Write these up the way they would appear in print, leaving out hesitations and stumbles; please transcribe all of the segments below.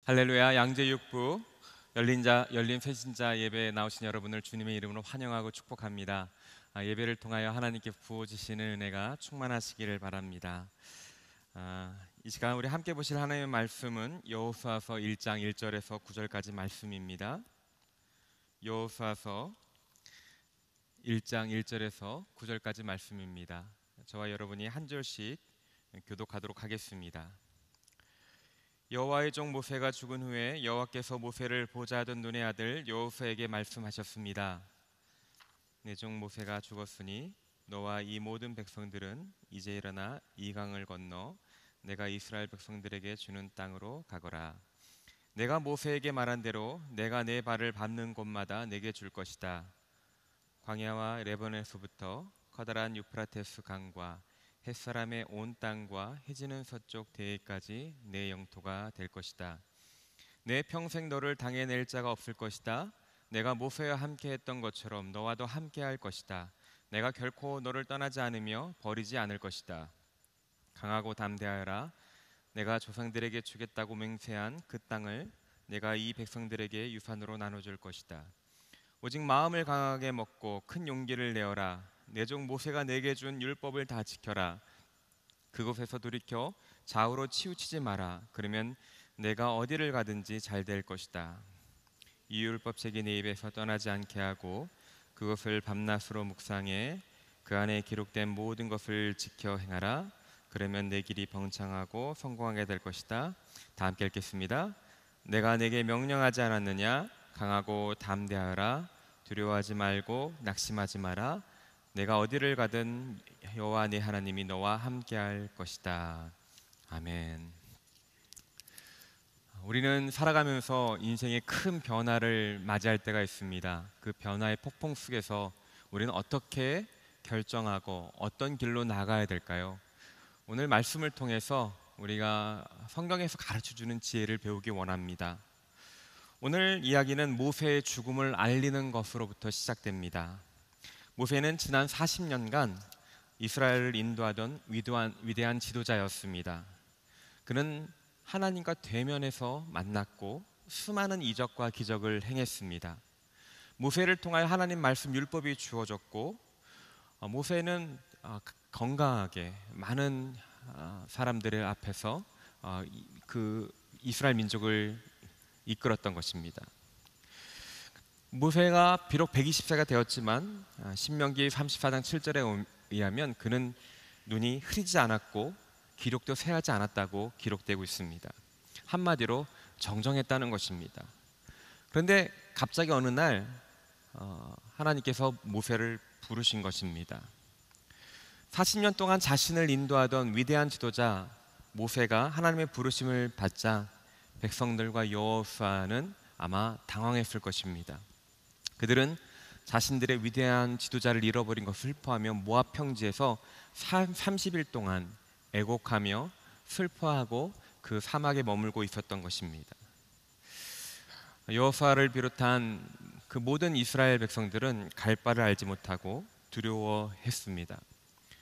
할렐루야. 양재육부 열린 새신자 예배에 나오신 여러분을 주님의 이름으로 환영하고 축복합니다. 예배를 통하여 하나님께 부어주시는 은혜가 충만하시기를 바랍니다. 이 시간 우리 함께 보실 하나님의 말씀은 여호수아서 1장 1절에서 9절까지 말씀입니다. 여호수아서 1장 1절에서 9절까지 말씀입니다. 저와 여러분이 한 절씩 교독하도록 하겠습니다. 여호와의 종 모세가 죽은 후에 여호와께서 모세를 보좌하던 눈의 아들 여호수아에게 말씀하셨습니다. 내 종 모세가 죽었으니 너와 이 모든 백성들은 이제 일어나 이 강을 건너 내가 이스라엘 백성들에게 주는 땅으로 가거라. 내가 모세에게 말한 대로 내가 내 발을 밟는 곳마다 내게 줄 것이다. 광야와 레바논에서부터 커다란 유프라테스 강과 햇사람의 온 땅과 해지는 서쪽 대해까지 내 영토가 될 것이다. 내 평생 너를 당해낼 자가 없을 것이다. 내가 모세와 함께 했던 것처럼 너와도 함께 할 것이다. 내가 결코 너를 떠나지 않으며 버리지 않을 것이다. 강하고 담대하여라. 내가 조상들에게 주겠다고 맹세한 그 땅을 내가 이 백성들에게 유산으로 나눠줄 것이다. 오직 마음을 강하게 먹고 큰 용기를 내어라. 내 종 모세가 내게 준 율법을 다 지켜라. 그곳에서 돌이켜 좌우로 치우치지 마라. 그러면 내가 어디를 가든지 잘 될 것이다. 이 율법책이 내 입에서 떠나지 않게 하고 그것을 밤낮으로 묵상해 그 안에 기록된 모든 것을 지켜 행하라. 그러면 내 길이 번창하고 성공하게 될 것이다. 다 함께 읽겠습니다. 내가 내게 명령하지 않았느냐? 강하고 담대하라. 두려워하지 말고 낙심하지 마라. 내가 어디를 가든 여호와 네 하나님이 너와 함께할 것이다. 아멘. 우리는 살아가면서 인생의 큰 변화를 맞이할 때가 있습니다. 그 변화의 폭풍 속에서 우리는 어떻게 결정하고 어떤 길로 나가야 될까요? 오늘 말씀을 통해서 우리가 성경에서 가르쳐주는 지혜를 배우기 원합니다. 오늘 이야기는 모세의 죽음을 알리는 것으로부터 시작됩니다. 모세는 지난 40년간 이스라엘을 인도하던 위대한 지도자였습니다. 그는 하나님과 대면해서 만났고 수많은 이적과 기적을 행했습니다. 모세를 통하여 하나님 말씀 율법이 주어졌고 모세는 건강하게 많은 사람들의 앞에서 그 이스라엘 민족을 이끌었던 것입니다. 모세가 비록 120세가 되었지만 신명기 34장 7절에 의하면 그는 눈이 흐리지 않았고 기록도 쇠하지 않았다고 기록되고 있습니다. 한마디로 정정했다는 것입니다. 그런데 갑자기 어느 날 하나님께서 모세를 부르신 것입니다. 40년 동안 자신을 인도하던 위대한 지도자 모세가 하나님의 부르심을 받자 백성들과 여호수아는 아마 당황했을 것입니다. 그들은 자신들의 위대한 지도자를 잃어버린 것을 슬퍼하며 모압 평지에서 30일 동안 애곡하며 슬퍼하고 그 사막에 머물고 있었던 것입니다. 여호수아를 비롯한 그 모든 이스라엘 백성들은 갈 바를 알지 못하고 두려워했습니다.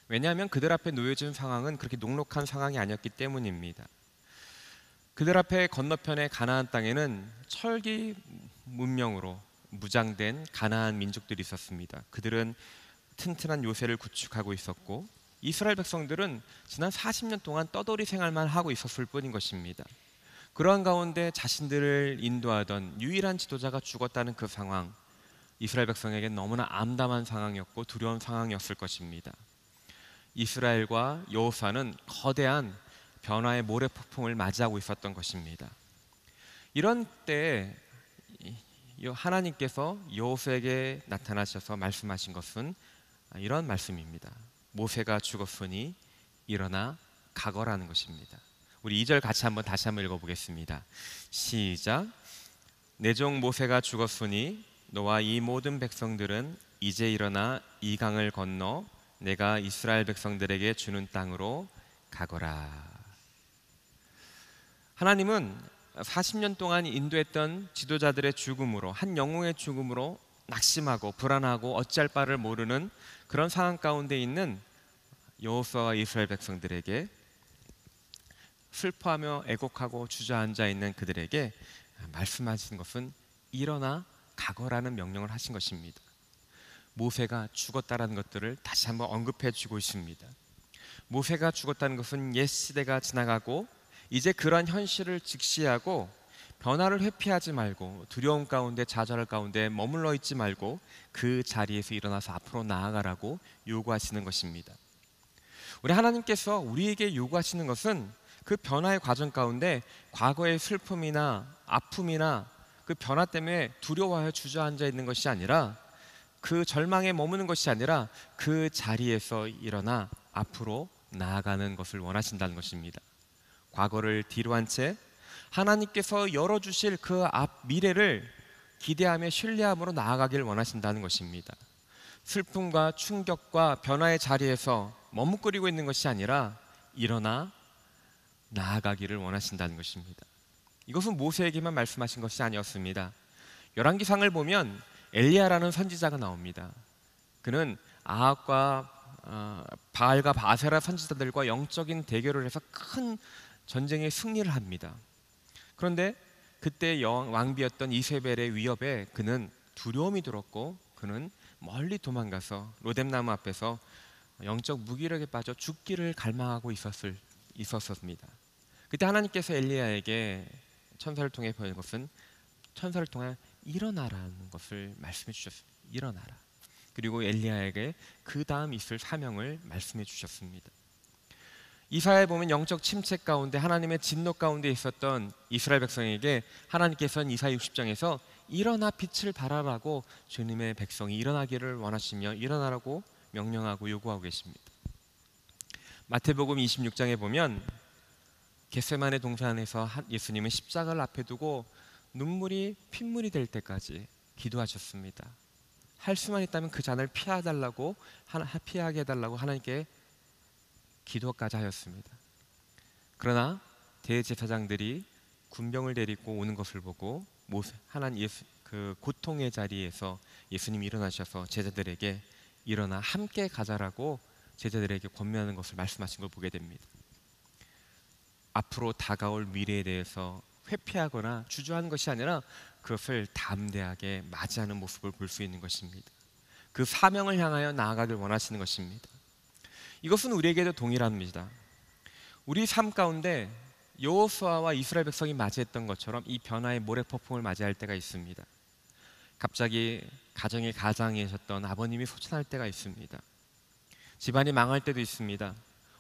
왜냐하면 그들 앞에 놓여진 상황은 그렇게 녹록한 상황이 아니었기 때문입니다. 그들 앞에 건너편의 가나안 땅에는 철기 문명으로 무장된 가나안 민족들이 있었습니다. 그들은 튼튼한 요새를 구축하고 있었고 이스라엘 백성들은 지난 40년 동안 떠돌이 생활만 하고 있었을 뿐인 것입니다. 그러한 가운데 자신들을 인도하던 유일한 지도자가 죽었다는 그 상황, 이스라엘 백성에게 너무나 암담한 상황이었고 두려운 상황이었을 것입니다. 이스라엘과 여호수아는 거대한 변화의 모래폭풍을 맞이하고 있었던 것입니다. 이런 때에 하나님께서 여호수아에게 나타나셔서 말씀하신 것은 이런 말씀입니다. 모세가 죽었으니 일어나 가거라는 것입니다. 우리 2절 다시 한번 읽어보겠습니다. 시작. 내 종 모세가 죽었으니 너와 이 모든 백성들은 이제 일어나 이 강을 건너 내가 이스라엘 백성들에게 주는 땅으로 가거라. 하나님은 40년 동안 인도했던 지도자들의 죽음으로, 한 영웅의 죽음으로 낙심하고 불안하고 어찌할 바를 모르는 그런 상황 가운데 있는 여호수아와 이스라엘 백성들에게 슬퍼하며 애곡하고 주저앉아 있는 그들에게 말씀하신 것은 일어나 가거라는 명령을 하신 것입니다. 모세가 죽었다라는 것들을 다시 한번 언급해 주고 있습니다. 모세가 죽었다는 것은 옛 시대가 지나가고 이제 그러한 현실을 직시하고 변화를 회피하지 말고 두려움 가운데 좌절 가운데 머물러 있지 말고 그 자리에서 일어나서 앞으로 나아가라고 요구하시는 것입니다. 우리 하나님께서 우리에게 요구하시는 것은 그 변화의 과정 가운데 과거의 슬픔이나 아픔이나 그 변화 때문에 두려워하여 주저앉아 있는 것이 아니라, 그 절망에 머무는 것이 아니라 그 자리에서 일어나 앞으로 나아가는 것을 원하신다는 것입니다. 과거를 뒤로 한 채 하나님께서 열어주실 그 앞 미래를 기대하며 신뢰함으로 나아가길 원하신다는 것입니다. 슬픔과 충격과 변화의 자리에서 머뭇거리고 있는 것이 아니라 일어나 나아가기를 원하신다는 것입니다. 이것은 모세에게만 말씀하신 것이 아니었습니다. 열왕기상을 보면 엘리야라는 선지자가 나옵니다. 그는 아합과 바알과 바세라 선지자들과 영적인 대결을 해서 큰 전쟁에 승리를 합니다. 그런데 그때 왕비였던 이세벨의 위협에 그는 두려움이 들었고 그는 멀리 도망가서 로뎀나무 앞에서 영적 무기력에 빠져 죽기를 갈망하고 있었습니다. 그때 하나님께서 엘리야에게 천사를 통해 보인 것은, 천사를 통해 일어나라는 것을 말씀해 주셨습니다. 일어나라. 그리고 엘리야에게 그 다음 있을 사명을 말씀해 주셨습니다. 이사야에 보면 영적 침체 가운데 하나님의 진노 가운데 있었던 이스라엘 백성에게 하나님께서는 이사야 60장에서 일어나 빛을 발하라고 주님의 백성이 일어나기를 원하시며 일어나라고 명령하고 요구하고 계십니다. 마태복음 26장에 보면 겟세마네 동산에서 예수님은 십자가를 앞에 두고 눈물이 핏물이 될 때까지 기도하셨습니다. 할 수만 있다면 그 잔을 피하게 해달라고 하나님께 기도까지 하였습니다. 그러나 대제사장들이 군병을 데리고 오는 것을 보고 그 고통의 자리에서 예수님이 일어나셔서 제자들에게 일어나 함께 가자라고 제자들에게 권면하는 것을 말씀하신 걸 보게 됩니다. 앞으로 다가올 미래에 대해서 회피하거나 주저하는 것이 아니라 그것을 담대하게 맞이하는 모습을 볼 수 있는 것입니다. 그 사명을 향하여 나아가길 원하시는 것입니다. 이것은 우리에게도 동일합니다. 우리 삶 가운데 여호수아와 이스라엘 백성이 맞이했던 것처럼 이 변화의 모래폭풍을 맞이할 때가 있습니다. 갑자기 가정의 가장이셨던 아버님이 소천할 때가 있습니다. 집안이 망할 때도 있습니다.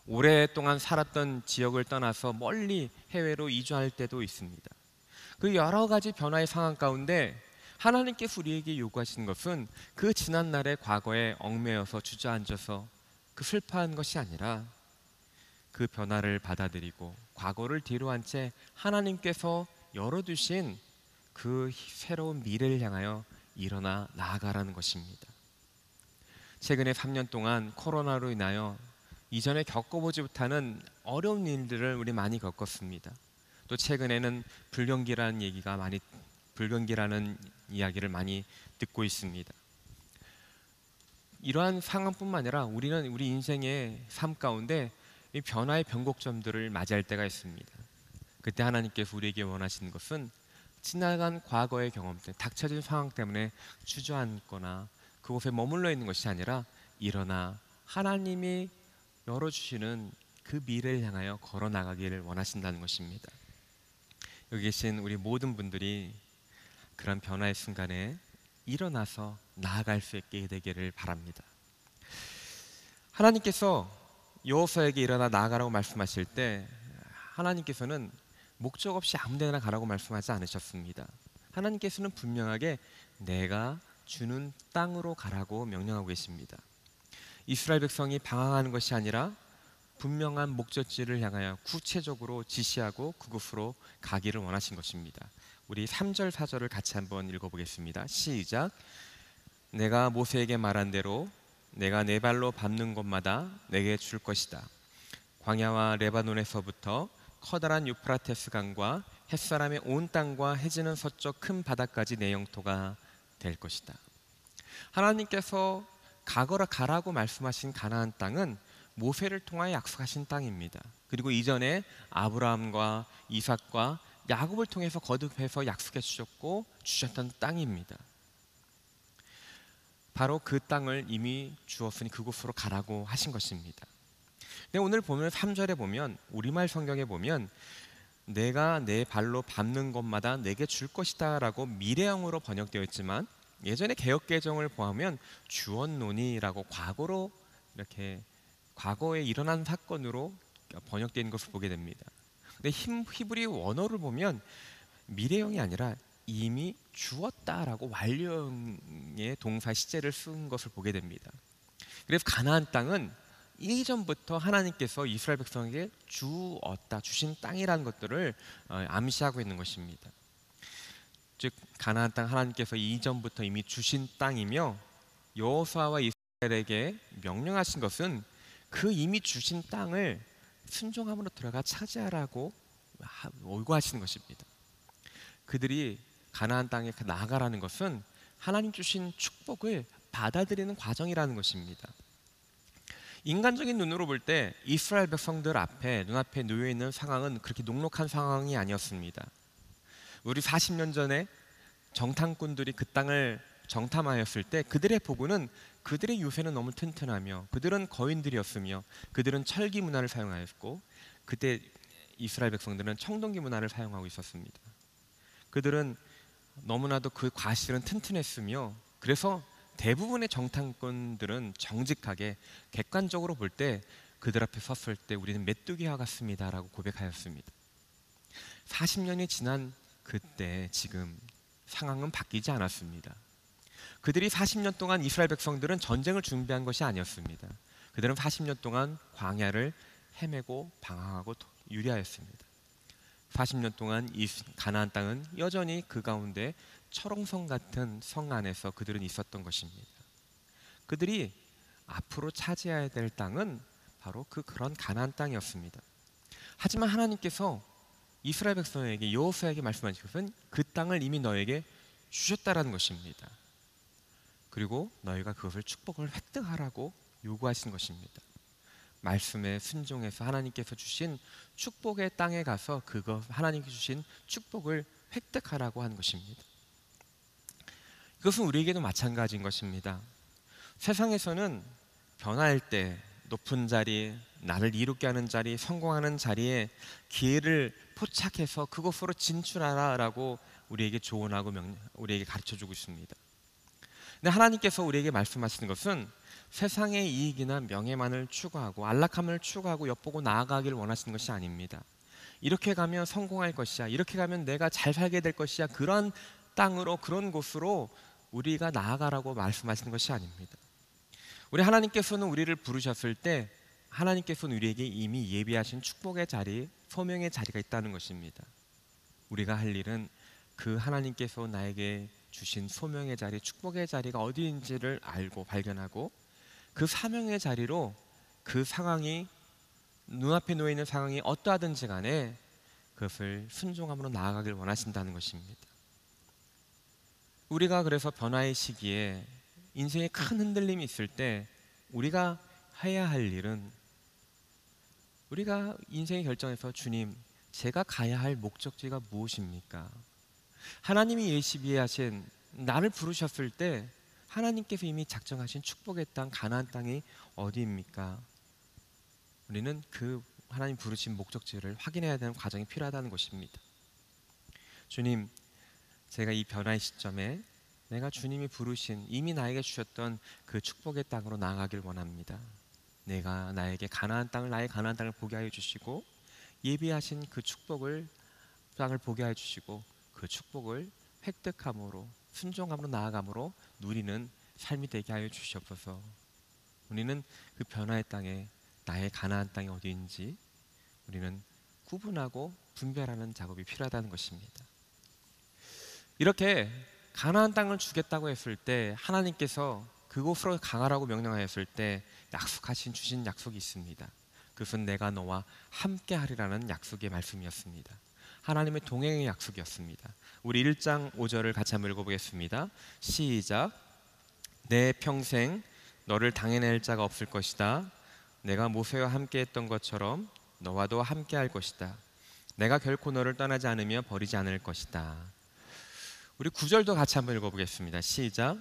오랫동안 살았던 지역을 떠나서 멀리 해외로 이주할 때도 있습니다. 그 여러 가지 변화의 상황 가운데 하나님께서 우리에게 요구하시는 것은 그 지난날의 과거에 얽매여서 주저앉아서 그 슬퍼한 것이 아니라 그 변화를 받아들이고 과거를 뒤로 한 채 하나님께서 열어두신 그 새로운 미래를 향하여 일어나 나아가라는 것입니다. 최근에 3년 동안 코로나로 인하여 이전에 겪어보지 못하는 어려운 일들을 우리 많이 겪었습니다. 또 최근에는 불경기라는 이야기를 많이 듣고 있습니다. 이러한 상황뿐만 아니라 우리는 우리 인생의 삶 가운데 이 변화의 변곡점들을 맞이할 때가 있습니다. 그때 하나님께서 우리에게 원하시는 것은 지나간 과거의 경험 때문에 닥쳐진 상황 때문에 주저앉거나 그곳에 머물러 있는 것이 아니라 일어나 하나님이 열어주시는 그 미래를 향하여 걸어나가기를 원하신다는 것입니다. 여기 계신 우리 모든 분들이 그런 변화의 순간에 일어나서 나아갈 수 있게 되기를 바랍니다. 하나님께서 여호수아에게 일어나 나아가라고 말씀하실 때 하나님께서는 목적 없이 아무데나 가라고 말씀하지 않으셨습니다. 하나님께서는 분명하게 내가 주는 땅으로 가라고 명령하고 계십니다. 이스라엘 백성이 방황하는 것이 아니라 분명한 목적지를 향하여 구체적으로 지시하고 그곳으로 가기를 원하신 것입니다. 우리 3절 4절을 같이 한번 읽어보겠습니다. 시작. 내가 모세에게 말한 대로 내가 네 발로 밟는 곳마다 내게 줄 것이다. 광야와 레바논에서부터 커다란 유프라테스 강과 햇사람의 온 땅과 해지는 서쪽 큰 바다까지 내 영토가 될 것이다. 하나님께서 가라고 말씀하신 가나안 땅은 모세를 통하여 약속하신 땅입니다. 그리고 이전에 아브라함과 이삭과 야곱을 통해서 거듭해서 약속해 주셨고 주셨던 땅입니다. 바로 그 땅을 이미 주었으니 그곳으로 가라고 하신 것입니다. 근데 오늘 보면 3절에 보면 우리말 성경에 보면 내가 내 발로 밟는 것마다 내게 줄 것이다 라고 미래형으로 번역되어 있지만 예전에 개역개정을 보면 주었노니라고 과거로 이렇게 과거에 일어난 사건으로 번역되어 있는 것을 보게 됩니다. 근데 히브리 원어를 보면 미래형이 아니라 이미 주었다라고 완료형의 동사 시제를 쓴 것을 보게 됩니다. 그래서 가나안 땅은 이전부터 하나님께서 이스라엘 백성에게 주었다, 주신 땅이라는 것들을 암시하고 있는 것입니다. 즉 가나안 땅 하나님께서 이전부터 이미 주신 땅이며 여호수아와 이스라엘에게 명령하신 것은 그 이미 주신 땅을 순종함으로 들어가 차지하라고 요구하시는 것입니다. 그들이 가나안 땅에 나아가라는 것은 하나님 주신 축복을 받아들이는 과정이라는 것입니다. 인간적인 눈으로 볼 때 이스라엘 백성들 앞에 눈앞에 놓여 있는 상황은 그렇게 녹록한 상황이 아니었습니다. 우리 40년 전에 정탐꾼들이 그 땅을 정탐하였을 때 그들의 보고는 그들의 요새는 너무 튼튼하며 그들은 거인들이었으며 그들은 철기 문화를 사용하였고 그때 이스라엘 백성들은 청동기 문화를 사용하고 있었습니다. 그들은 너무나도 그 과실은 튼튼했으며 그래서 대부분의 정탐꾼들은 정직하게 객관적으로 볼 때 그들 앞에 섰을 때 우리는 메뚜기와 같습니다 라고 고백하였습니다. 40년이 지난 그때 지금 상황은 바뀌지 않았습니다. 그들이 40년 동안 이스라엘 백성들은 전쟁을 준비한 것이 아니었습니다. 그들은 40년 동안 광야를 헤매고 방황하고 유리하였습니다. 40년 동안 이 가나안 땅은 여전히 그 가운데 철옹성 같은 성 안에서 그들은 있었던 것입니다. 그들이 앞으로 차지해야 될 땅은 바로 그런 가나안 땅이었습니다. 하지만 하나님께서 이스라엘 백성에게 여호수아에게 말씀하신 것은 그 땅을 이미 너에게 주셨다라는 것입니다. 그리고 너희가 그것을 축복을 획득하라고 요구하신 것입니다. 말씀에 순종해서 하나님께서 주신 축복의 땅에 가서 그거 하나님께 주신 축복을 획득하라고 하는 것입니다. 이것은 우리에게도 마찬가지인 것입니다. 세상에서는 변화할 때 높은 자리, 나를 이롭게 하는 자리, 성공하는 자리에 기회를 포착해서 그곳으로 진출하라라고 우리에게 조언하고 우리에게 가르쳐주고 있습니다. 근데 하나님께서 우리에게 말씀하시는 것은 세상의 이익이나 명예만을 추구하고 안락함을 추구하고 엿보고 나아가기를 원하시는 것이 아닙니다. 이렇게 가면 성공할 것이야, 이렇게 가면 내가 잘 살게 될 것이야, 그런 땅으로 그런 곳으로 우리가 나아가라고 말씀하시는 것이 아닙니다. 우리 하나님께서는 우리를 부르셨을 때 하나님께서는 우리에게 이미 예비하신 축복의 자리, 소명의 자리가 있다는 것입니다. 우리가 할 일은 그 하나님께서 나에게 주신 소명의 자리, 축복의 자리가 어디인지를 알고 발견하고 그 사명의 자리로 그 상황이 눈앞에 놓여 있는 상황이 어떠하든지 간에 그것을 순종함으로 나아가길 원하신다는 것입니다. 우리가 그래서 변화의 시기에 인생에 큰 흔들림이 있을 때 우리가 해야 할 일은 우리가 인생의 결정에서 주님, 제가 가야 할 목적지가 무엇입니까? 하나님이 예시비하신 나를 부르셨을 때 하나님께서 이미 작정하신 축복의 땅 가나안 땅이 어디입니까? 우리는 그 하나님 부르신 목적지를 확인해야 되는 과정이 필요하다는 것입니다. 주님, 제가 이 변화의 시점에 내가 주님이 부르신 이미 나에게 주셨던 그 축복의 땅으로 나아가길 원합니다. 내가 나에게 가나안 땅을 나의 가나안 땅을 보게 하여 주시고 예비하신 그 축복을 땅을 보게 하여 주시고 그 축복을 획득함으로 순종함으로 나아감으로 누리는 삶이 되게 하여 주시옵소서. 우리는 그 변화의 땅에 나의 가나안 땅이 어디인지 우리는 구분하고 분별하는 작업이 필요하다는 것입니다. 이렇게 가나안 땅을 주겠다고 했을 때 하나님께서 그곳으로 강하라고 명령하였을 때 주신 약속이 있습니다. 그것은 내가 너와 함께 하리라는 약속의 말씀이었습니다. 하나님의 동행의 약속이었습니다. 우리 1장 5절을 같이 한번 읽어보겠습니다. 시작. 내 평생 너를 당해낼 자가 없을 것이다. 내가 모세와 함께 했던 것처럼 너와도 함께 할 것이다. 내가 결코 너를 떠나지 않으며 버리지 않을 것이다. 우리 9절도 같이 한번 읽어보겠습니다. 시작.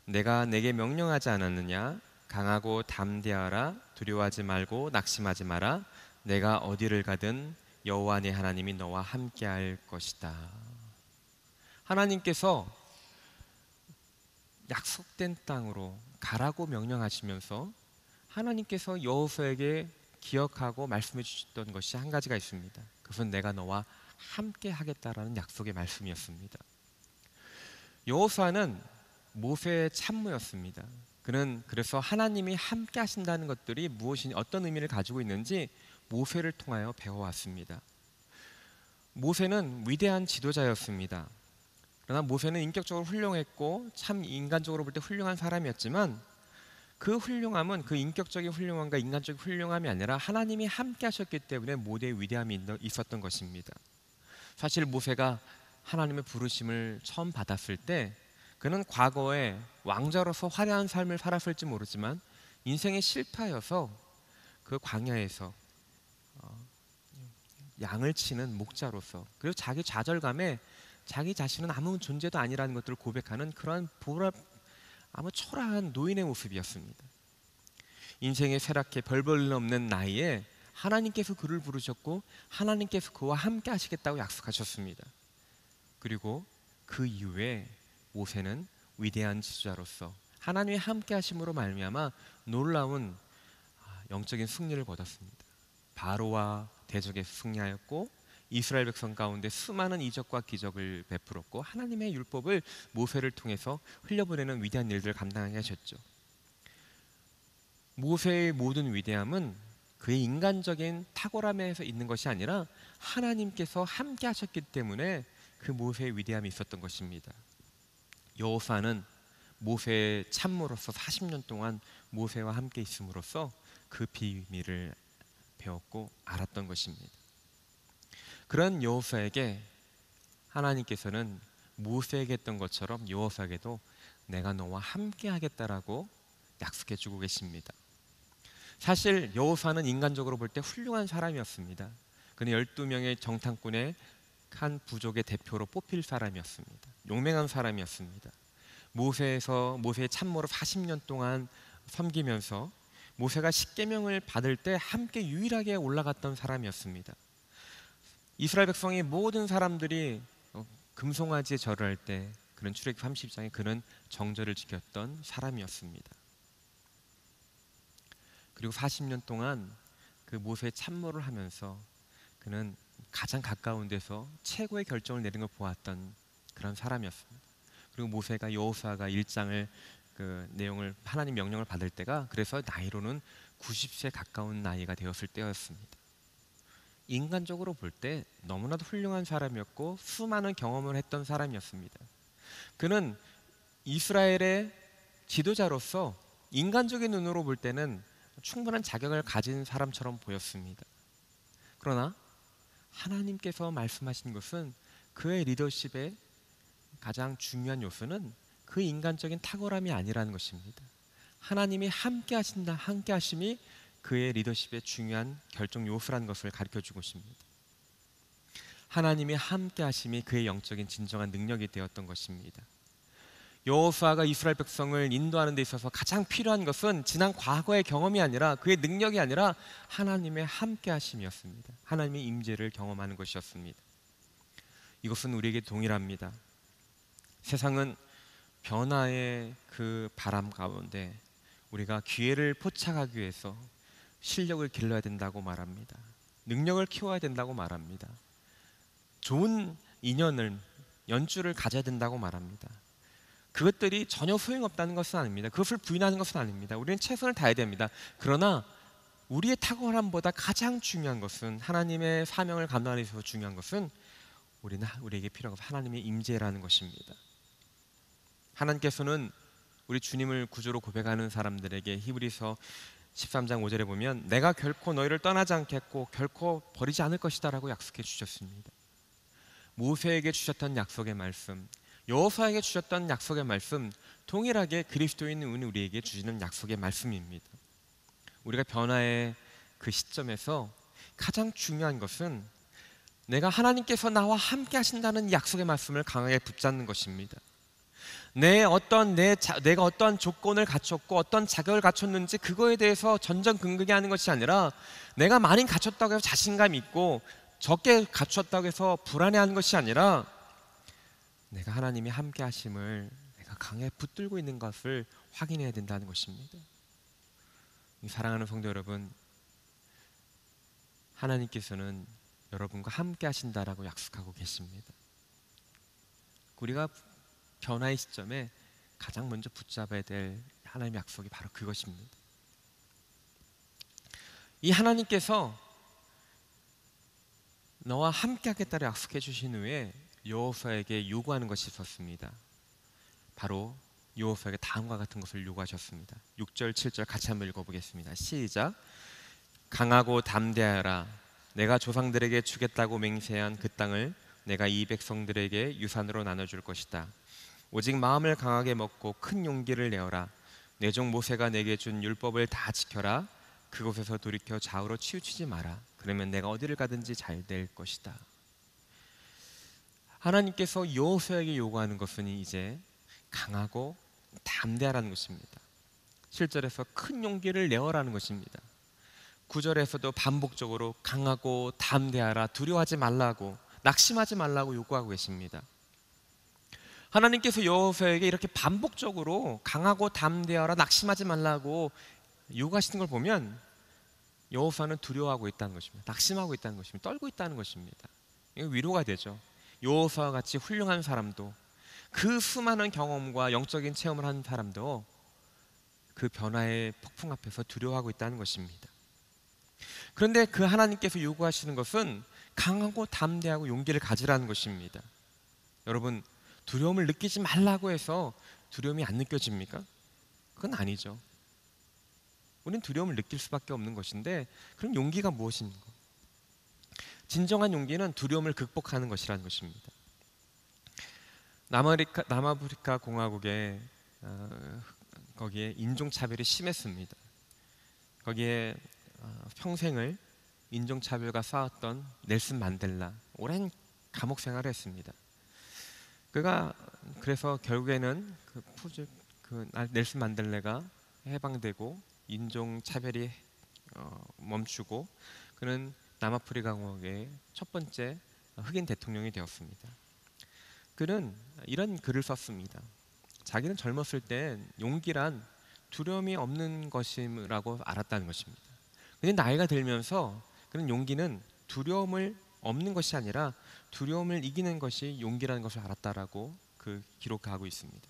내가 내게 명령하지 않았느냐? 강하고 담대하라. 두려워하지 말고 낙심하지 마라. 내가 어디를 가든 여호와 네 하나님이 너와 함께 할 것이다. 하나님께서 약속된 땅으로 가라고 명령하시면서 하나님께서 여호수아에게 기억하고 말씀해 주셨던 것이 한 가지가 있습니다. 그것은 내가 너와 함께 하겠다라는 약속의 말씀이었습니다. 여호수아는 모세의 참모였습니다. 그는 그래서 하나님이 함께 하신다는 것들이 무엇이 어떤 의미를 가지고 있는지 모세를 통하여 배워왔습니다. 모세는 위대한 지도자였습니다. 그러나 모세는 인격적으로 훌륭했고 참 인간적으로 볼 때 훌륭한 사람이었지만 그 훌륭함은 그 인격적인 훌륭함과 인간적인 훌륭함이 아니라 하나님이 함께 하셨기 때문에 모세의 위대함이 있었던 것입니다. 사실 모세가 하나님의 부르심을 처음 받았을 때 그는 과거에 왕자로서 화려한 삶을 살았을지 모르지만 인생의 실패여서 그 광야에서 양을 치는 목자로서, 그리고 자기 좌절감에 자기 자신은 아무 존재도 아니라는 것들을 고백하는 그러한 아무 초라한 노인의 모습이었습니다. 인생의 쇠락해 별볼 없는 나이에 하나님께서 그를 부르셨고 하나님께서 그와 함께 하시겠다고 약속하셨습니다. 그리고 그 이후에 모세는 위대한 지도자로서 하나님의 함께 하심으로 말미암아 놀라운 영적인 승리를 거뒀습니다. 바로와 대적에서 승리하였고 이스라엘 백성 가운데 수많은 이적과 기적을 베풀었고 하나님의 율법을 모세를 통해서 흘려보내는 위대한 일들을 감당하게 하셨죠. 모세의 모든 위대함은 그의 인간적인 탁월함에서 있는 것이 아니라 하나님께서 함께 하셨기 때문에 그 모세의 위대함이 있었던 것입니다. 여호수아는 모세의 참모로서 40년 동안 모세와 함께 있음으로써 그 비밀을 배웠고 알았던 것입니다. 그런 여호수아에게 하나님께서는 모세에게 했던 것처럼 여호수아에게도 내가 너와 함께 하겠다라고 약속해 주고 계십니다. 사실 여호수아는 인간적으로 볼 때 훌륭한 사람이었습니다. 그는 12명의 정탐꾼의 한 부족의 대표로 뽑힐 사람이었습니다. 용맹한 사람이었습니다. 모세의 참모로 40년 동안 섬기면서 모세가 십계명을 받을 때 함께 유일하게 올라갔던 사람이었습니다. 이스라엘 백성의 모든 사람들이 금송아지에 절을 할 때 그는 출애굽 30장에 그는 정절을 지켰던 사람이었습니다. 그리고 40년 동안 그 모세의 참모를 하면서 그는 가장 가까운 데서 최고의 결정을 내린 걸 보았던 그런 사람이었습니다. 그리고 모세가 여호수아가 1장을 그 내용을 하나님 명령을 받을 때가 그래서 나이로는 90세 가까운 나이가 되었을 때였습니다. 인간적으로 볼 때 너무나도 훌륭한 사람이었고 수많은 경험을 했던 사람이었습니다. 그는 이스라엘의 지도자로서 인간적인 눈으로 볼 때는 충분한 자격을 가진 사람처럼 보였습니다. 그러나 하나님께서 말씀하신 것은 그의 리더십의 가장 중요한 요소는 그 인간적인 탁월함이 아니라는 것입니다. 하나님이 함께 하신다, 함께 하심이 그의 리더십의 중요한 결정 요소라는 것을 가르쳐주고 있습니다. 하나님이 함께 하심이 그의 영적인 진정한 능력이 되었던 것입니다. 여호수아가 이스라엘 백성을 인도하는 데 있어서 가장 필요한 것은 지난 과거의 경험이 아니라 그의 능력이 아니라 하나님의 함께 하심이었습니다. 하나님의 임재를 경험하는 것이었습니다. 이것은 우리에게 동일합니다. 세상은 변화의 그 바람 가운데 우리가 기회를 포착하기 위해서 실력을 길러야 된다고 말합니다. 능력을 키워야 된다고 말합니다. 좋은 인연을, 연주를 가져야 된다고 말합니다. 그것들이 전혀 소용없다는 것은 아닙니다. 그것을 부인하는 것은 아닙니다. 우리는 최선을 다해야 됩니다. 그러나 우리의 탁월함보다 가장 중요한 것은, 하나님의 사명을 감당하기 위해서 중요한 것은 우리에게 필요한 것은 하나님의 임재라는 것입니다. 하나님께서는 우리 주님을 구주로 고백하는 사람들에게 히브리서 13장 5절에 보면 내가 결코 너희를 떠나지 않겠고 결코 버리지 않을 것이다 라고 약속해 주셨습니다. 모세에게 주셨던 약속의 말씀, 여호수아에게 주셨던 약속의 말씀, 동일하게 그리스도인 우리에게 주시는 약속의 말씀입니다. 우리가 변화의 그 시점에서 가장 중요한 것은 내가 하나님께서 나와 함께 하신다는 약속의 말씀을 강하게 붙잡는 것입니다. 내가 어떤 조건을 갖췄고 어떤 자격을 갖췄는지 그거에 대해서 전전긍긍히 하는 것이 아니라 내가 많이 갖췄다고 해서 자신감 있고 적게 갖췄다고 해서 불안해하는 것이 아니라 내가 하나님이 함께 하심을 내가 강하게 붙들고 있는 것을 확인해야 된다는 것입니다. 사랑하는 성도 여러분, 하나님께서는 여러분과 함께 하신다라고 약속하고 계십니다. 우리가 변화의 시점에 가장 먼저 붙잡아야 될 하나님의 약속이 바로 그것입니다. 이 하나님께서 너와 함께 하겠다고 약속해 주신 후에 여호수아에게 요구하는 것이 있었습니다. 바로 여호수아에게 다음과 같은 것을 요구하셨습니다. 6절 7절 같이 한번 읽어보겠습니다. 시작. 강하고 담대하라. 내가 조상들에게 주겠다고 맹세한 그 땅을 내가 이 백성들에게 유산으로 나눠줄 것이다. 오직 마음을 강하게 먹고 큰 용기를 내어라. 내 종 모세가 내게 준 율법을 다 지켜라. 그곳에서 돌이켜 좌우로 치우치지 마라. 그러면 내가 어디를 가든지 잘 될 것이다. 하나님께서 여호수아에게 요구하는 것은 이제 강하고 담대하라는 것입니다. 7절에서 큰 용기를 내어라는 것입니다. 9절에서도 반복적으로 강하고 담대하라, 두려워하지 말라고, 낙심하지 말라고 요구하고 계십니다. 하나님께서 여호수아에게 이렇게 반복적으로 강하고 담대하라, 낙심하지 말라고 요구하시는 걸 보면 여호수아는 두려워하고 있다는 것입니다. 낙심하고 있다는 것입니다. 떨고 있다는 것입니다. 이거 위로가 되죠. 여호수아와 같이 훌륭한 사람도, 그 수많은 경험과 영적인 체험을 한 사람도 그 변화의 폭풍 앞에서 두려워하고 있다는 것입니다. 그런데 그 하나님께서 요구하시는 것은 강하고 담대하고 용기를 가지라는 것입니다. 여러분, 두려움을 느끼지 말라고 해서 두려움이 안 느껴집니까? 그건 아니죠. 우리는 두려움을 느낄 수밖에 없는 것인데, 그럼 용기가 무엇인가? 진정한 용기는 두려움을 극복하는 것이라는 것입니다. 남아프리카 공화국에 거기에 인종차별이 심했습니다. 거기에 평생을 인종차별과 싸웠던 넬슨 만델라, 오랜 감옥 생활을 했습니다. 그가 그래서 결국에는 넬슨 만델라가 해방되고 인종차별이 멈추고 그는 남아프리카 공화국의 첫 번째 흑인 대통령이 되었습니다. 그는 이런 글을 썼습니다. 자기는 젊었을 땐 용기란 두려움이 없는 것이라고 알았다는 것입니다. 근데 나이가 들면서 그는 용기는 두려움을 없는 것이 아니라 두려움을 이기는 것이 용기라는 것을 알았다라고 기록하고 있습니다.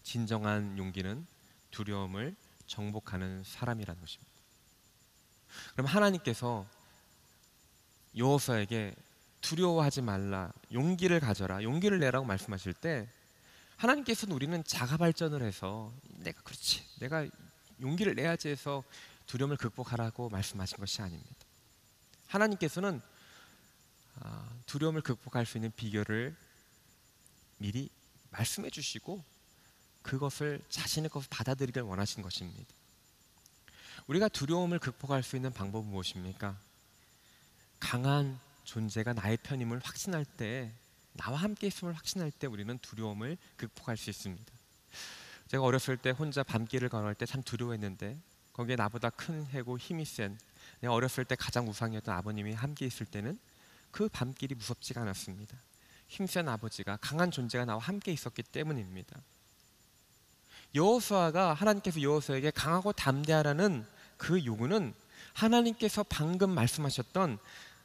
진정한 용기는 두려움을 정복하는 사람이라는 것입니다. 그럼 하나님께서 여호수아에게 두려워하지 말라, 용기를 가져라, 용기를 내라고 말씀하실 때 하나님께서는 우리는 자가 발전을 해서 내가 용기를 내야지 해서 두려움을 극복하라고 말씀하신 것이 아닙니다. 하나님께서는 두려움을 극복할 수 있는 비결을 미리 말씀해 주시고 그것을 자신의 것을 받아들이길 원하시는 것입니다. 우리가 두려움을 극복할 수 있는 방법은 무엇입니까? 강한 존재가 나의 편임을 확신할 때, 나와 함께 있음을 확신할 때 우리는 두려움을 극복할 수 있습니다. 제가 어렸을 때 혼자 밤길을 걸어갈 때 참 두려워했는데 거기에 나보다 큰 해고 힘이 센, 내가 어렸을 때 가장 우상이었던 아버님이 함께 있을 때는 그 밤길이 무섭지가 않았습니다. 힘센 아버지가, 강한 존재가 나와 함께 있었기 때문입니다. 하나님께서 여호수아에게 강하고 담대하라는 그 요구는 하나님께서 방금 말씀하셨던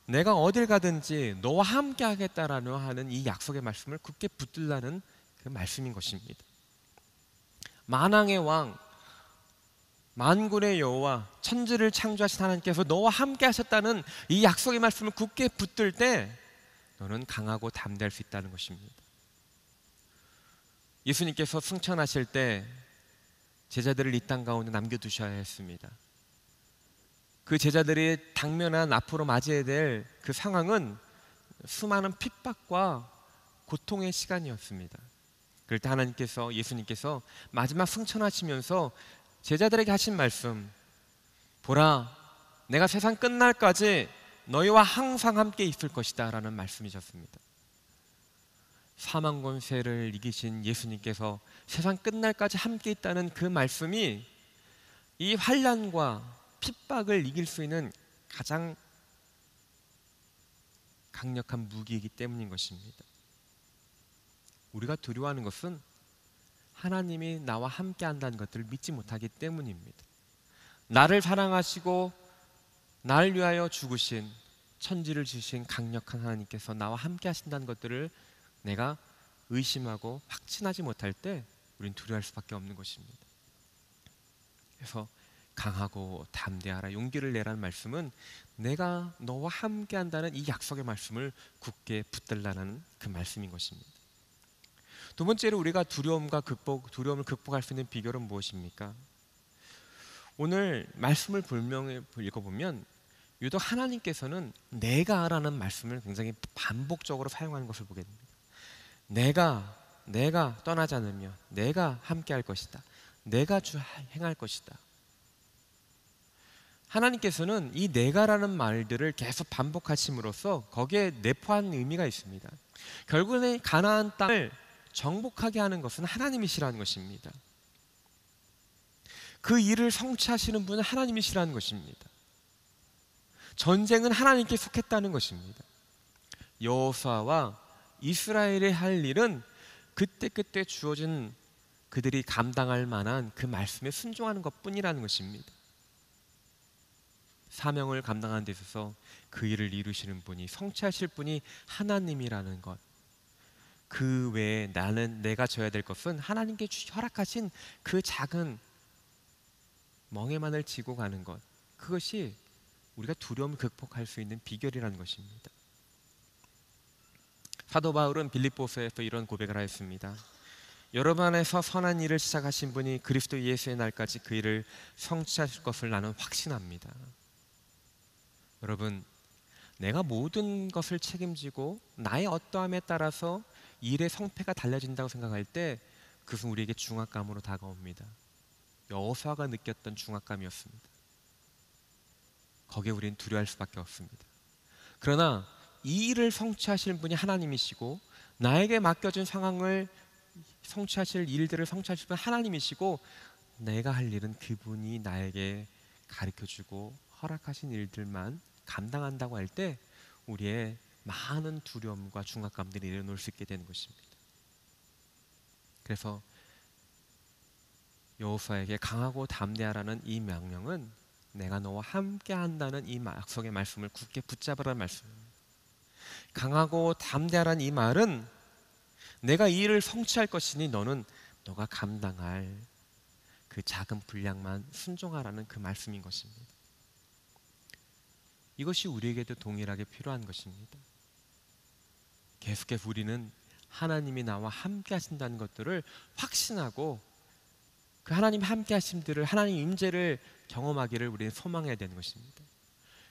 내가 어딜 가든지 너와 함께 하겠다라는 하는 이 약속의 말씀을 굳게 붙들라는 그 말씀인 것입니다. 만왕의 왕, 만군의 여호와, 천지를 창조하신 하나님께서 너와 함께 하셨다는 이 약속의 말씀을 굳게 붙들 때 너는 강하고 담대할 수 있다는 것입니다. 예수님께서 승천하실 때 제자들을 이 땅 가운데 남겨두셔야 했습니다. 그 제자들이 당면한 앞으로 맞이해야 될 그 상황은 수많은 핍박과 고통의 시간이었습니다. 그럴 때 예수님께서 마지막 승천하시면서 제자들에게 하신 말씀, 보라, 내가 세상 끝날까지 너희와 항상 함께 있을 것이다 라는 말씀이셨습니다. 사망 권세를 이기신 예수님께서 세상 끝날까지 함께 있다는 그 말씀이 이 환난과 핍박을 이길 수 있는 가장 강력한 무기이기 때문인 것입니다. 우리가 두려워하는 것은 하나님이 나와 함께 한다는 것들을 믿지 못하기 때문입니다. 나를 사랑하시고 나를 위하여 죽으신, 천지를 주신 강력한 하나님께서 나와 함께 하신다는 것들을 내가 의심하고 확신하지 못할 때 우린 두려워할 수밖에 없는 것입니다. 그래서 강하고 담대하라, 용기를 내라는 말씀은 내가 너와 함께 한다는 이 약속의 말씀을 굳게 붙들라는 그 말씀인 것입니다. 두 번째로 우리가 두려움을 극복할 수 있는 비결은 무엇입니까? 오늘 말씀을 분명히 읽어보면 유독 하나님께서는 내가라는 말씀을 굉장히 반복적으로 사용하는 것을 보게 됩니다. 내가 떠나지 않으며 내가 함께 할 것이다. 내가 행할 것이다. 하나님께서는 이 내가라는 말들을 계속 반복하심으로써 거기에 내포한 의미가 있습니다. 결국에는 가나안 땅을 정복하게 하는 것은 하나님이시라는 것입니다. 그 일을 성취하시는 분은 하나님이시라는 것입니다. 전쟁은 하나님께 속했다는 것입니다. 여호수아와 이스라엘이 할 일은 그때그때 주어진 그들이 감당할 만한 그 말씀에 순종하는 것뿐이라는 것입니다. 사명을 감당하는 데 있어서 그 일을 이루시는 분이, 성취하실 분이 하나님이라는 것, 그 외에 내가 져야 될 것은 하나님께 허락하신 그 작은 멍에만을 지고 가는 것, 그것이 우리가 두려움을 극복할 수 있는 비결이라는 것입니다. 사도 바울은 빌립보서에서 이런 고백을 하였습니다. 여러분 안에서 선한 일을 시작하신 분이 그리스도 예수의 날까지 그 일을 성취하실 것을 나는 확신합니다. 여러분, 내가 모든 것을 책임지고 나의 어떠함에 따라서 일의 성패가 달라진다고 생각할 때 그것은 우리에게 중압감으로 다가옵니다. 여호수아가 느꼈던 중압감이었습니다. 거기에 우리는 두려워할 수밖에 없습니다. 그러나 이 일을 성취하시는 분이 하나님이시고 나에게 맡겨진 상황을 성취하실 일들을 성취하실 분은 하나님이시고 내가 할 일은 그분이 나에게 가르쳐주고 허락하신 일들만 감당한다고 할 때 우리의 많은 두려움과 중압감들이 내려놓을 수 있게 되는 것입니다. 그래서 여호수아에게 강하고 담대하라는 이 명령은 내가 너와 함께 한다는 이 약속의 말씀을 굳게 붙잡으라는 말씀입니다. 강하고 담대하라는 이 말은 내가 이 일을 성취할 것이니 너가 감당할 그 작은 분량만 순종하라는 그 말씀인 것입니다. 이것이 우리에게도 동일하게 필요한 것입니다. 계속해서 우리는 하나님이 나와 함께 하신다는 것들을 확신하고 그 하나님 함께 하심들을, 하나님 임재를 경험하기를 우리는 소망해야 되는 것입니다.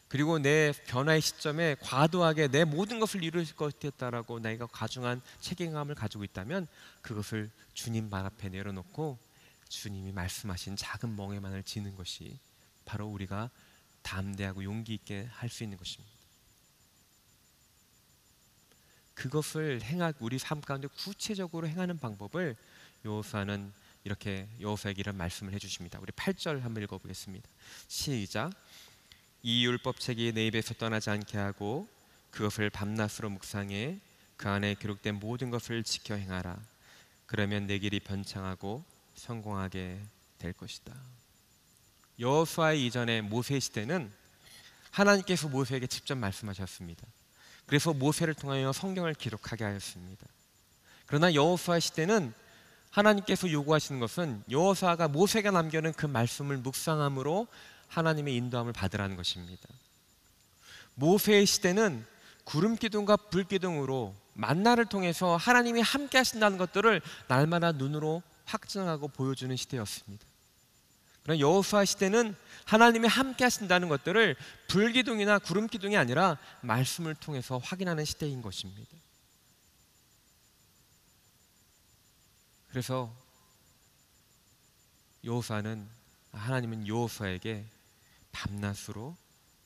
그리고 내 변화의 시점에 과도하게 내 모든 것을 이룰 것이었다라고 내가 과중한 책임감을 가지고 있다면 그것을 주님 발 앞에 내려놓고 주님이 말씀하신 작은 멍에만을 지는 것이 바로 우리가 담대하고 용기 있게 할 수 있는 것입니다. 그것을 우리 삶 가운데 구체적으로 행하는 방법을 여호수아는 이렇게 여호수아에게 이런 말씀을 해주십니다. 우리 8절 한번 읽어보겠습니다. 시작. 이 율법책이 내 입에서 떠나지 않게 하고 그것을 밤낮으로 묵상해 그 안에 기록된 모든 것을 지켜 행하라. 그러면 내 길이 번창하고 성공하게 될 것이다. 여호수아 이전의 모세 시대는 하나님께서 모세에게 직접 말씀하셨습니다. 그래서 모세를 통하여 성경을 기록하게 하였습니다. 그러나 여호수아 시대는 하나님께서 요구하시는 것은 여호수아가 모세가 남겨놓은 그 말씀을 묵상함으로 하나님의 인도함을 받으라는 것입니다. 모세의 시대는 구름 기둥과 불 기둥으로 만나를 통해서 하나님이 함께 하신다는 것들을 날마다 눈으로 확증하고 보여주는 시대였습니다. 그러나 여호수아 시대는 하나님이 함께 하신다는 것들을 불 기둥이나 구름 기둥이 아니라 말씀을 통해서 확인하는 시대인 것입니다. 그래서 하나님은 여호수아에게 밤낮으로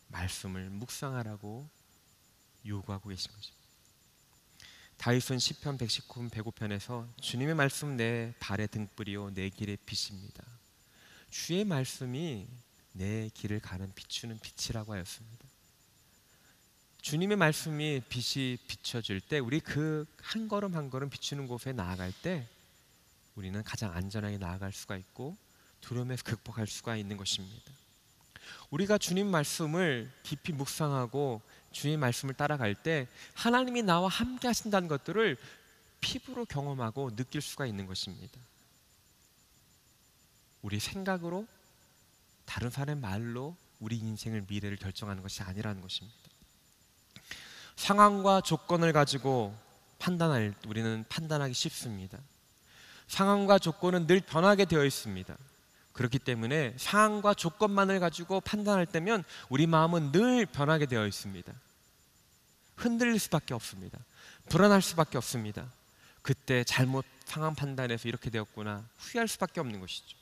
말씀을 묵상하라고 요구하고 계신 거죠. 다윗은 시편 119편 105편에서 주님의 말씀 내 발의 등불이요 내 길의 빛입니다. 주의 말씀이 내 길을 가는 비추는 빛이라고 하였습니다. 주님의 말씀이 빛이 비춰질 때 우리 그 한 걸음 한 걸음 비추는 곳에 나아갈 때 우리는 가장 안전하게 나아갈 수가 있고 두려움에서 극복할 수가 있는 것입니다. 우리가 주님 말씀을 깊이 묵상하고 주님 말씀을 따라갈 때 하나님이 나와 함께 하신다는 것들을 피부로 경험하고 느낄 수가 있는 것입니다. 우리 생각으로 다른 사람의 말로 우리 인생을 미래를 결정하는 것이 아니라는 것입니다. 상황과 조건을 가지고 우리는 판단하기 쉽습니다. 상황과 조건은 늘 변하게 되어 있습니다. 그렇기 때문에 상황과 조건만을 가지고 판단할 때면 우리 마음은 늘 변하게 되어 있습니다. 흔들릴 수밖에 없습니다. 불안할 수밖에 없습니다. 그때 잘못 상황 판단해서 이렇게 되었구나 후회할 수밖에 없는 것이죠.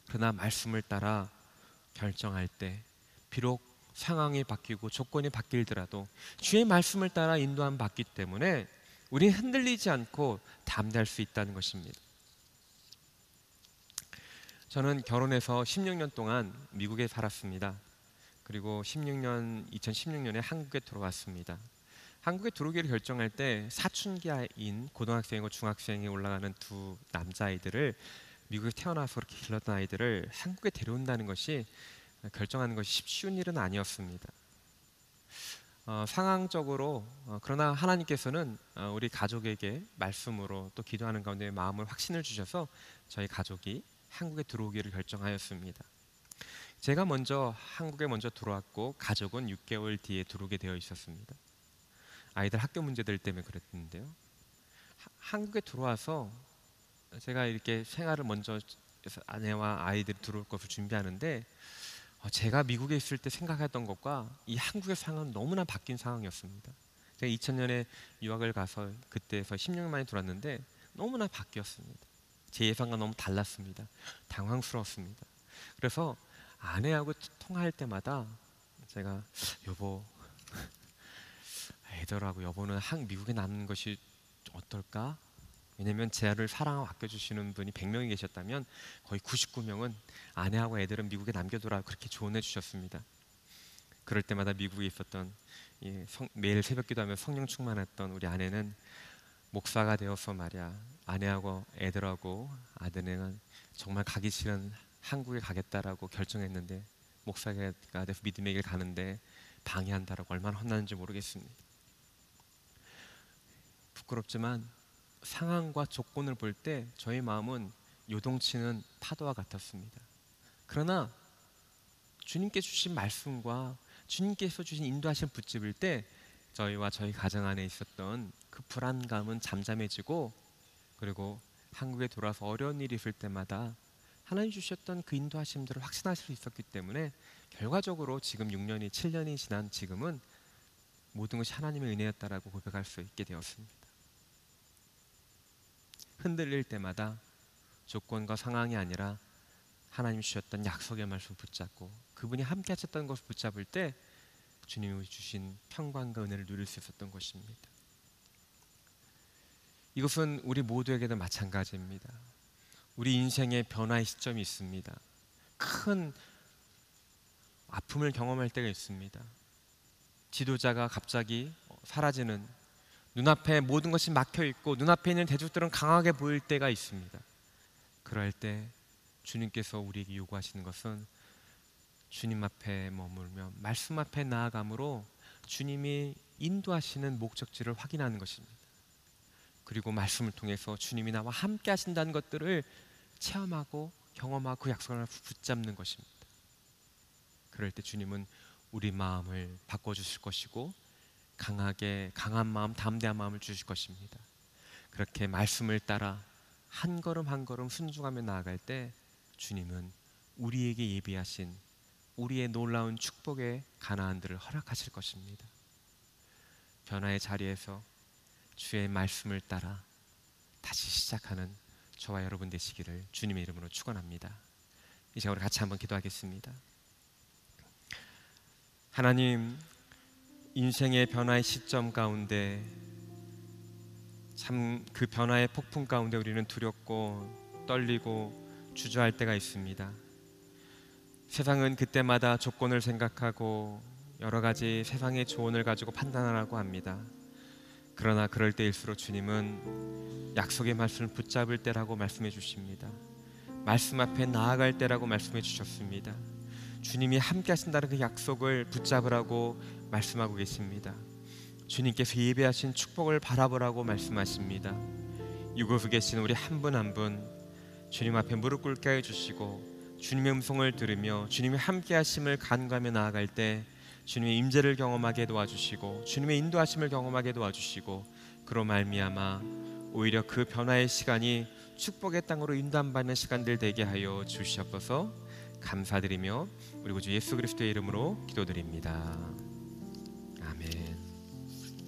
그러나 말씀을 따라 결정할 때 비록 상황이 바뀌고 조건이 바뀌더라도 주의 말씀을 따라 인도함 받기 때문에 우리는 흔들리지 않고 담대할 수 있다는 것입니다. 저는 결혼해서 16년 동안 미국에 살았습니다. 그리고 2016년에 한국에 들어왔습니다. 한국에 들어오기를 결정할 때 사춘기인 고등학생이고 중학생이 올라가는 두 남자아이들을 미국에 태어나서 그렇게 길렀던 아이들을 한국에 데려온다는 것이 결정하는 것이 쉬운 일은 아니었습니다. 상황적으로 그러나 하나님께서는 우리 가족에게 말씀으로 또 기도하는 가운데 마음을 확신을 주셔서 저희 가족이 한국에 들어오기를 결정하였습니다. 제가 한국에 먼저 들어왔고 가족은 6개월 뒤에 들어오게 되어 있었습니다. 아이들 학교 문제들 때문에 그랬는데요. 한국에 들어와서 제가 이렇게 생활을 먼저 아내와 아이들이 들어올 것을 준비하는데 제가 미국에 있을 때 생각했던 것과 이 한국의 상황은 너무나 바뀐 상황이었습니다. 제가 2000년에 유학을 가서 그때에서 10년 만에 들어왔는데 너무나 바뀌었습니다. 제 예상과 너무 달랐습니다. 당황스러웠습니다. 그래서 아내하고 통화할 때마다 제가 여보, 애들하고 여보는 미국에 남는 것이 어떨까? 왜냐면 제를 사랑하고 아껴주시는 분이 100명이 계셨다면 거의 99명은 아내하고 애들은 미국에 남겨두라 그렇게 조언해 주셨습니다. 그럴 때마다 미국에 있었던 매일 새벽 기도하며 성령 충만했던 우리 아내는 목사가 되어서 말이야 아내하고 애들하고 아드네는 정말 가기 싫은 한국에 가겠다라고 결정했는데 목사가 돼서 믿음의 길 가는데 방해한다라고 얼마나 혼나는지 모르겠습니다. 부끄럽지만 상황과 조건을 볼 때 저희 마음은 요동치는 파도와 같았습니다. 그러나 주님께 주신 말씀과 주님께서 주신 인도하심 붙잡을 때 저희와 저희 가정 안에 있었던 그 불안감은 잠잠해지고 그리고 한국에 돌아서 어려운 일이 있을 때마다 하나님 주셨던 그 인도하심들을 확신할 수 있었기 때문에 결과적으로 지금 6년이 7년이 지난 지금은 모든 것이 하나님의 은혜였다라고 고백할 수 있게 되었습니다. 흔들릴 때마다 조건과 상황이 아니라 하나님 주셨던 약속의 말씀 붙잡고 그분이 함께 하셨던 것을 붙잡을 때 주님이 주신 평강과 은혜를 누릴 수 있었던 것입니다. 이것은 우리 모두에게도 마찬가지입니다. 우리 인생의 변화의 시점이 있습니다. 큰 아픔을 경험할 때가 있습니다. 지도자가 갑자기 사라지는 눈앞에 모든 것이 막혀있고 눈앞에 있는 대적들은 강하게 보일 때가 있습니다. 그럴 때 주님께서 우리에게 요구하시는 것은 주님 앞에 머물며 말씀 앞에 나아감으로 주님이 인도하시는 목적지를 확인하는 것입니다. 그리고 말씀을 통해서 주님이 나와 함께 하신다는 것들을 체험하고 경험하고 그 약속을 붙잡는 것입니다. 그럴 때 주님은 우리 마음을 바꿔주실 것이고 강한 마음, 담대한 마음을 주실 것입니다. 그렇게 말씀을 따라 한 걸음 한 걸음 순종하며 나아갈 때 주님은 우리에게 예비하신 우리의 놀라운 축복의 가나안들을 허락하실 것입니다. 변화의 자리에서 주의 말씀을 따라 다시 시작하는 저와 여러분 되시기를 주님의 이름으로 축원합니다. 이 시간 우리 같이 한번 기도하겠습니다. 하나님, 인생의 변화의 시점 가운데 참 그 변화의 폭풍 가운데 우리는 두렵고 떨리고 주저할 때가 있습니다. 세상은 그때마다 조건을 생각하고 여러 가지 세상의 조언을 가지고 판단하라고 합니다. 그러나 그럴 때일수록 주님은 약속의 말씀을 붙잡을 때라고 말씀해 주십니다. 말씀 앞에 나아갈 때라고 말씀해 주셨습니다. 주님이 함께 하신다는 그 약속을 붙잡으라고 말씀하고 계십니다. 주님께서 예배하신 축복을 바라보라고 말씀하십니다. 이곳에 계신 우리 한 분 한 분 주님 앞에 무릎 꿇게 해주시고 주님의 음성을 들으며 주님의 함께 하심을 간구하며 나아갈 때 주님의 임재를 경험하게 도와주시고 주님의 인도하심을 경험하게 도와주시고 그로 말미암아 오히려 그 변화의 시간이 축복의 땅으로 인도받는 시간들 되게 하여 주시옵소서. 감사드리며 우리 구주 예수 그리스도의 이름으로 기도드립니다.